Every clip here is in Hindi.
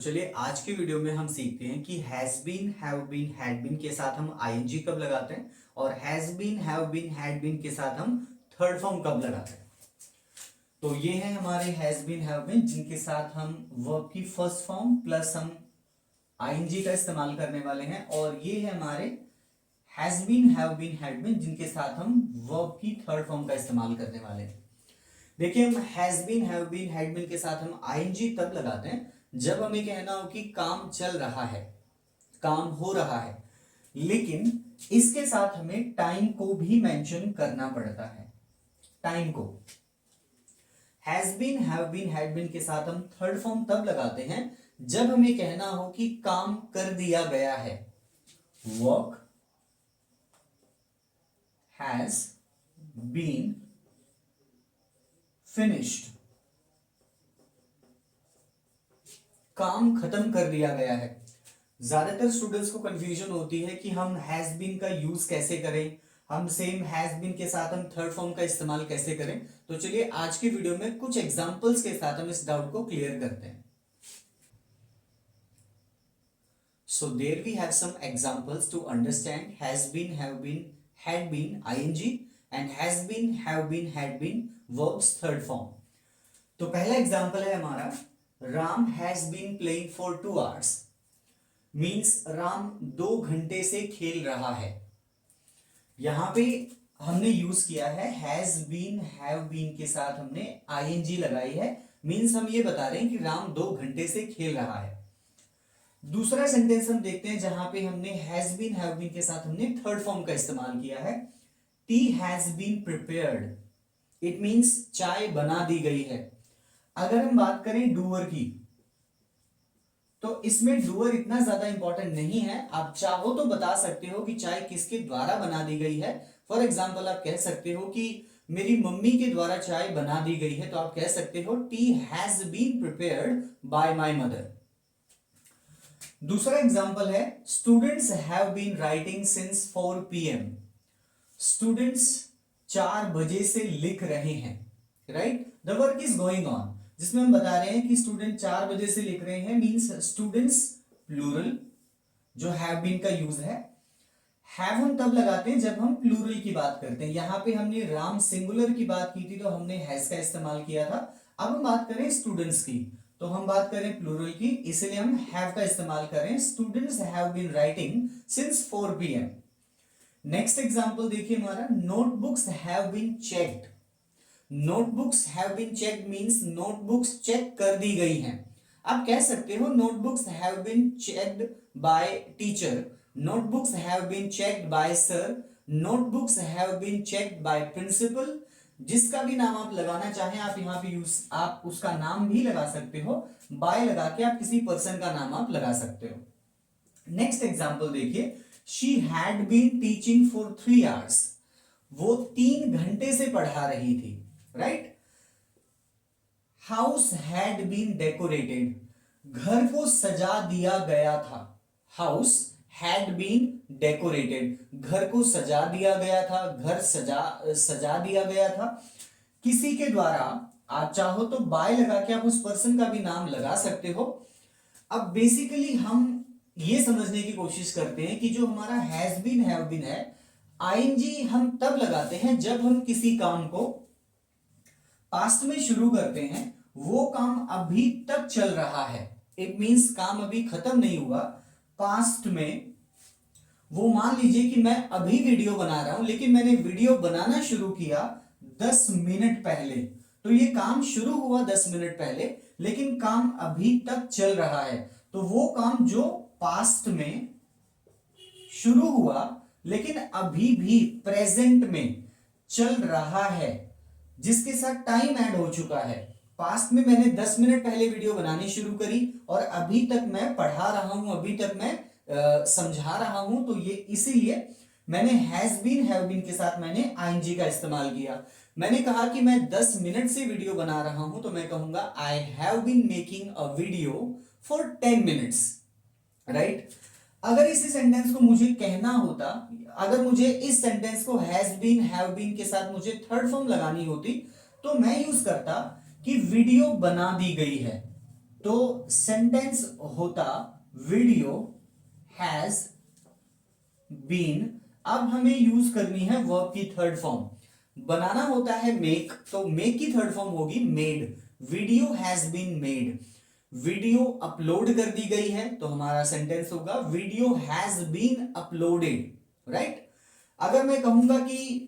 चलिए आज की वीडियो में हम सीखते हैं कि has been, have been, had been के साथ हम आईएनजी कब लगाते हैं और has been, have been, had been के साथ हम थर्ड फॉर्म कब लगाते हैं। तो ये है हमारे हैज बीन, हैव बीन जिनके साथ हम वर्ब की फर्स्ट फॉर्म प्लस हम आईएनजी का इस्तेमाल करने वाले हैं, और ये है हमारे has been, have been, had been जिनके साथ हम वर्ब की थर्ड फॉर्म का इस्तेमाल करने वाले हैं। देखिए, हम has been, have been, had been के साथ हम आईएनजी तब लगाते हैं जब हमें कहना हो कि काम चल रहा है, काम हो रहा है, लेकिन इसके साथ हमें टाइम को भी मेंशन करना पड़ता है। टाइम को has been, have been, had been के साथ हम थर्ड फॉर्म तब लगाते हैं जब हमें कहना हो कि काम कर दिया गया है। वर्क हैज बीन फिनिश्ड, काम खत्म कर दिया गया है। ज्यादातर स्टूडेंट्स को कंफ्यूजन होती है कि हम हैज बीन का यूज कैसे करें, हम सेम हैज बीन के साथ हम थर्ड फॉर्म का इस्तेमाल कैसे करें। तो चलिए आज की वीडियो में कुछ एग्जांपल्स के साथ हम इस डाउट को क्लियर करते हैं। So there we have some examples to understand has been, have been, had been ING and has been, have been, had been verbs third form. तो पहला एग्जांपल है हमारा, Ram has been playing for 2 hours। Means Ram 2 घंटे से खेल रहा है। यहां पे हमने यूज किया है हैज बीन, हैव बीन के साथ हमने आईएनजी लगाई है। मीन्स हम ये बता रहे हैं कि राम 2 घंटे से खेल रहा है। दूसरा सेंटेंस हम देखते हैं जहां पे हमने हैज बीन, हैव बीन के साथ हमने थर्ड फॉर्म का इस्तेमाल किया है। Tea has been prepared, it means चाय बना दी गई है। अगर हम बात करें डूअर की, तो इसमें डूअर इतना ज्यादा इंपॉर्टेंट नहीं है। आप चाहो तो बता सकते हो कि चाय किसके द्वारा बना दी गई है। फॉर एग्जाम्पल आप कह सकते हो कि मेरी मम्मी के द्वारा चाय बना दी गई है, तो आप कह सकते हो tea has been prepared by my mother. दूसरा एग्जाम्पल है, students have been writing since 4 PM। Students 4 बजे से लिख रहे हैं, right. The work is going on, जिसमें हम बता रहे हैं कि स्टूडेंट 4 बजे से लिख रहे हैं। मींस स्टूडेंट्स प्लूरल, जो हैव बीन का यूज है। हैव हम तब लगाते हैं जब हम प्लूरल की बात करते हैं। यहां पे हमने राम सिंगुलर की बात की थी तो हमने हैज का इस्तेमाल किया था। अब हम बात करें स्टूडेंट्स की, तो हम बात करें प्लूरल की, इसलिए हम हैव का इस्तेमाल करें। Students have been writing since 4 PM। Next example देखिए हमारा, notebooks have been checked. Notebooks have been checked means notebooks check कर दी गई हैं। आप कह सकते हो notebooks have been checked by teacher, notebooks have been checked by sir, notebooks have been checked by principal. जिसका भी नाम आप लगाना चाहें आप यहाँ पे यूज, आप उसका नाम भी लगा सकते हो। बाय लगा के आप किसी पर्सन का नाम आप लगा सकते हो। नेक्स्ट एग्जाम्पल देखिए, she had been teaching for 3 hours। वो 3 घंटे से पढ़ा रही थी, right. House had been decorated, घर को सजा दिया गया था। हाउस हैड बीन डेकोरेटेड, घर को सजा दिया गया था, घर सजा दिया गया था किसी के द्वारा। आप चाहो तो बाय लगा के आप उस पर्सन का भी नाम लगा सकते हो। अब बेसिकली हम ये समझने की कोशिश करते हैं कि जो हमारा हैज बीन, हैव बीन है, आईएनजी हम तब लगाते हैं जब हम किसी काम को पास्ट में शुरू करते हैं, वो काम अभी तक चल रहा है। इट मींस काम अभी खत्म नहीं हुआ, पास्ट में। वो मान लीजिए कि मैं अभी वीडियो बना रहा हूं, लेकिन मैंने वीडियो बनाना शुरू किया 10 मिनट पहले। तो ये काम शुरू हुआ 10 मिनट पहले, लेकिन काम अभी तक चल रहा है। तो वो काम जो पास्ट में शुरू हुआ लेकिन अभी भी प्रेजेंट में चल रहा है, जिसके साथ टाइम ऐड हो चुका है। पास्ट में मैंने 10 मिनट पहले वीडियो बनानी शुरू करी और अभी तक मैं पढ़ा रहा हूं, अभी तक मैं समझा रहा हूं। तो ये इसीलिए मैंने हैज बीन, हैव बीन के साथ मैंने आईएनजी का इस्तेमाल किया। मैंने कहा कि मैं 10 मिनट से वीडियो बना रहा हूं, तो मैं कहूंगा I have been making a video for 10 minutes, right. अगर इसी सेंटेंस को मुझे कहना होता, अगर मुझे इस सेंटेंस को हैज बीन, हैव बीन के साथ मुझे थर्ड फॉर्म लगानी होती, तो मैं यूज करता कि वीडियो बना दी गई है। तो सेंटेंस होता वीडियो हैज बीन। अब हमें यूज करनी है वर्ब की थर्ड फॉर्म। बनाना होता है मेक, तो मेक की थर्ड फॉर्म होगी made. Video has been made. Video upload कर दी गई है, तो हमारा सेंटेंस होगा video has been uploaded, right. अगर मैं कहूंगा कि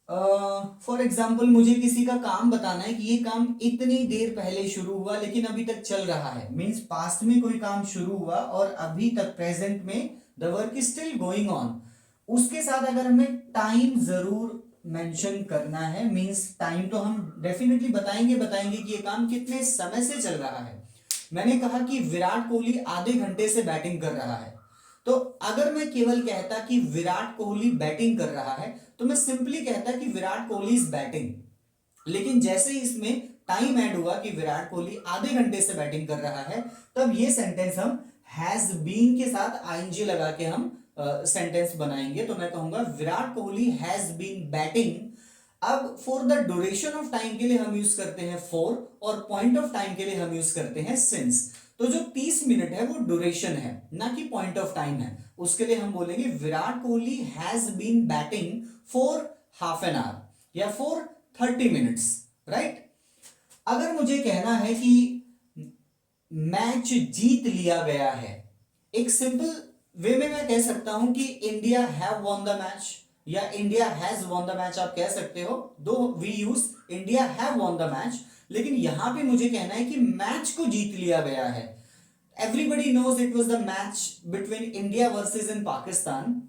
फॉर एग्जाम्पल मुझे किसी का काम बताना है कि ये काम इतनी देर पहले शुरू हुआ लेकिन अभी तक चल रहा है, मींस पास्ट में कोई काम शुरू हुआ और अभी तक प्रेजेंट में the work is still going on. उसके साथ अगर हमें टाइम जरूर मेंशन करना है, मींस टाइम तो हम डेफिनेटली बताएंगे कि ये काम कितने समय से चल रहा है। मैंने कहा कि विराट कोहली आधे घंटे से बैटिंग कर रहा है, तो अगर मैं केवल कहता कि विराट कोहली बैटिंग कर रहा है तो मैं सिंपली कहता कि विराट कोहली इज बैटिंग। लेकिन जैसे ही इसमें टाइम ऐड हुआ कि विराट कोहली आधे घंटे से बैटिंग कर रहा है, तब ये सेंटेंस हम हैज बीन के साथ आईएनजी लगा के हम सेंटेंस बनाएंगे। तो मैं कहूंगा Virat Kohli has been batting. अब for the duration of time के लिए हम यूज करते हैं फॉर, और पॉइंट ऑफ टाइम के लिए हम यूज करते हैं सिंस। तो जो 30 मिनट है वो ड्यूरेशन है, ना कि पॉइंट ऑफ टाइम है। उसके लिए हम बोलेंगे Virat Kohli has been batting for half an hour या फॉर 30 मिनट्स, राइट। अगर मुझे कहना है कि मैच जीत लिया गया है, एक सिंपल वे में मैं कह सकता हूं कि India have won the match या India has won the match आप कह सकते हो, though we use India have won the match. लेकिन यहां पे मुझे कहना है कि मैच को जीत लिया गया है। Everybody knows it was the match between India versus in Pakistan.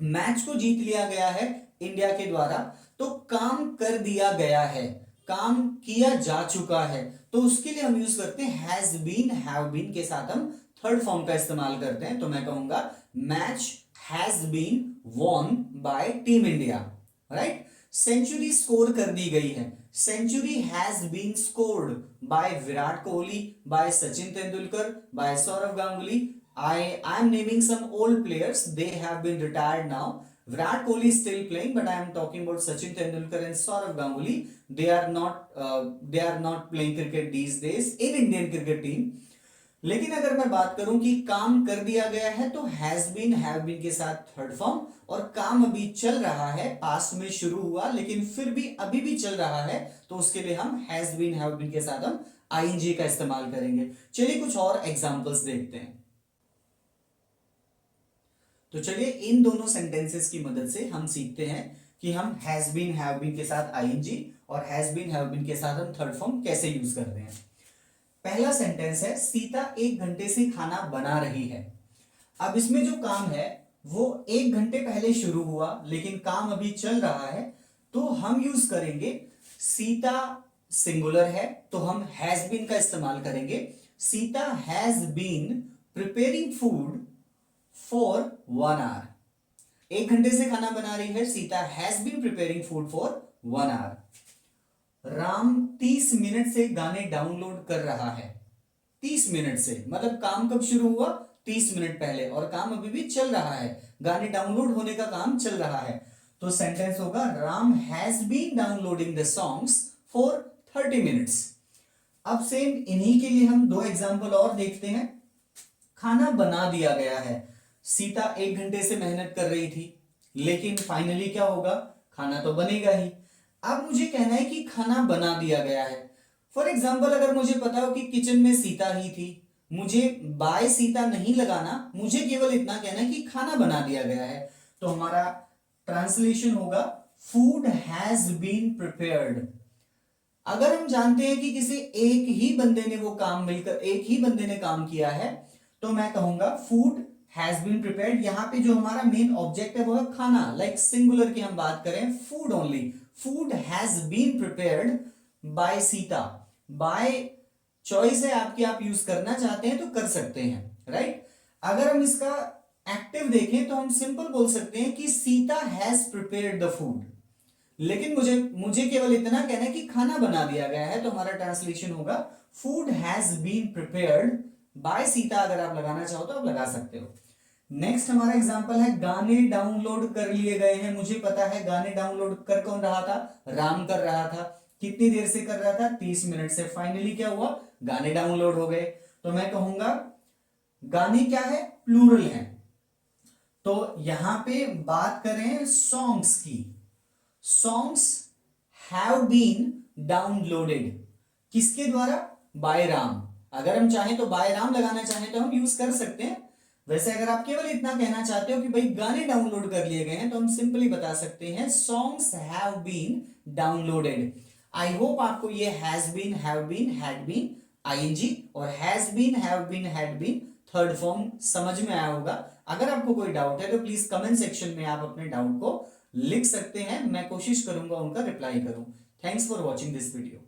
Match को जीत लिया गया है इंडिया के द्वारा, तो काम कर दिया गया है, काम किया जा चुका है, तो उसके लिए हम यूज करते हैं हैज बीन, हैव बीन के साथ हम थर्ड फॉर्म का इस्तेमाल करते हैं। तो मैं कहूंगा match has been won by team India, right. Century score कर दी गई है, century has been scored by Virat Kohli, by Sachin Tendulkar, by Sourav Ganguly. I am naming some old players. They have been retired now. Virat Kohli is still playing, but I am talking about Sachin Tendulkar and Saurav Ganguly. They are not playing cricket these days in Indian cricket team. लेकिन अगर मैं बात करूं कि काम कर दिया गया है, तो हैज बीन, हैव बीन के साथ थर्ड फॉर्म, और काम अभी चल रहा है, पास्ट में शुरू हुआ लेकिन फिर भी अभी भी चल रहा है, तो उसके लिए हम हैज बीन, हैव बीन के साथ हम आईएनजी का इस्तेमाल करेंगे। चलिए कुछ और एग्जांपल्स देखते हैं। तो चलिए इन दोनों सेंटेंसेस की मदद से हम सीखते हैं कि हम हैज बीन, हैव बीन के साथ आईएनजी और हैज बीन, हैव बीन के साथ हम थर्ड फॉर्म कैसे यूज करते हैं। पहला सेंटेंस है सीता 1 घंटे से खाना बना रही है। अब इसमें जो काम है वो 1 घंटे पहले शुरू हुआ लेकिन काम अभी चल रहा है, तो हम यूज करेंगे सीता सिंगुलर है तो हम हैज बीन का इस्तेमाल करेंगे। Sita has been preparing food for 1 hour. 1 घंटे से खाना बना रही है, Sita has been preparing food for 1 hour. Ram 30 minute से गाने डाउनलोड कर रहा है। 30 मिनट से मतलब काम कब शुरू हुआ, 30 मिनट पहले, और काम अभी भी चल रहा है, गाने डाउनलोड होने का काम चल रहा है। तो सेंटेंस होगा Ram has been downloading the songs for 30 minutes. अब सेम इन्हीं के लिए हम 2 एग्जाम्पल और देखते हैं। खाना बना दिया गया है, सीता 1 घंटे से मेहनत कर रही थी लेकिन फाइनली क्या होगा, खाना तो बनेगा ही। अब मुझे कहना है कि खाना बना दिया गया है। फॉर एग्जाम्पल अगर मुझे पता हो कि किचन में सीता ही थी, मुझे बाय सीता नहीं लगाना, मुझे केवल इतना कहना है कि खाना बना दिया गया है। तो हमारा ट्रांसलेशन होगा फूड हैज बीन प्रिपेयर्ड। अगर हम जानते हैं कि किसी एक ही बंदे ने वो काम मिलकर, एक ही बंदे ने काम किया है, तो मैं कहूंगा फूड हैज बीन प्रिपेयर्ड। यहां पे जो हमारा मेन ऑब्जेक्ट है वो है खाना, लाइक सिंगुलर की हम बात करें food only, food has been prepared by Sita. By choice है आपकी, आप यूज करना चाहते हैं तो कर सकते हैं, राइट। अगर हम इसका एक्टिव देखें तो हम सिंपल बोल सकते हैं कि Sita has prepared the food, लेकिन मुझे केवल इतना कहना है कि खाना बना दिया गया है, तो हमारा ट्रांसलेशन होगा food has been prepared by Sita. अगर आप लगाना चाहो तो आप लगा सकते हो। नेक्स्ट हमारा एग्जांपल है गाने डाउनलोड कर लिए गए हैं। मुझे पता है गाने डाउनलोड कर कौन रहा था, राम कर रहा था। कितनी देर से कर रहा था? 30 मिनट से। फाइनली क्या हुआ? गाने डाउनलोड हो गए। तो मैं कहूंगा गाने क्या है? प्लूरल है। तो यहां पे बात करें सॉन्ग्स की, सॉन्ग्स हैव बीन डाउनलोडेड किसके द्वारा? बाय राम। अगर हम चाहें तो बाय राम लगाना चाहें तो हम यूज कर सकते हैं। वैसे अगर आप केवल इतना कहना चाहते हो कि भाई गाने डाउनलोड कर लिए गए हैं तो हम सिंपली बता सकते हैं songs have been downloaded. I hope आपको ये has been, have been, had been, ING और has been, have been, had been third form समझ में आया होगा। अगर आपको कोई डाउट है तो प्लीज कमेंट सेक्शन में आप अपने डाउट को लिख सकते हैं, मैं कोशिश करूंगा उनका रिप्लाई करूं। Thanks for watching this video.